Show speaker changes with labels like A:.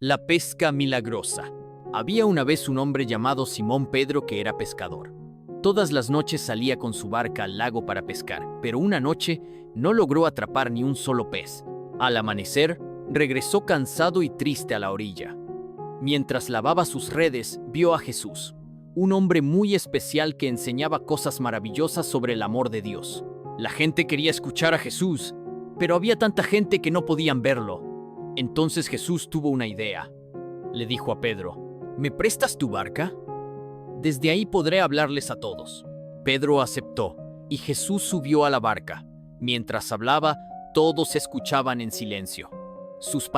A: La pesca milagrosa. Había una vez un hombre llamado Simón Pedro que era pescador. Todas las noches salía con su barca al lago para pescar, pero una noche no logró atrapar ni un solo pez. Al amanecer, regresó cansado y triste a la orilla. Mientras lavaba sus redes, vio a Jesús, un hombre muy especial que enseñaba cosas maravillosas sobre el amor de Dios. La gente quería escuchar a Jesús, pero había tanta gente que no podían verlo. Entonces Jesús tuvo una idea. Le dijo a Pedro: ¿me prestas tu barca? Desde ahí podré hablarles a todos. Pedro aceptó, y Jesús subió a la barca. Mientras hablaba, todos escuchaban en silencio. Sus palabras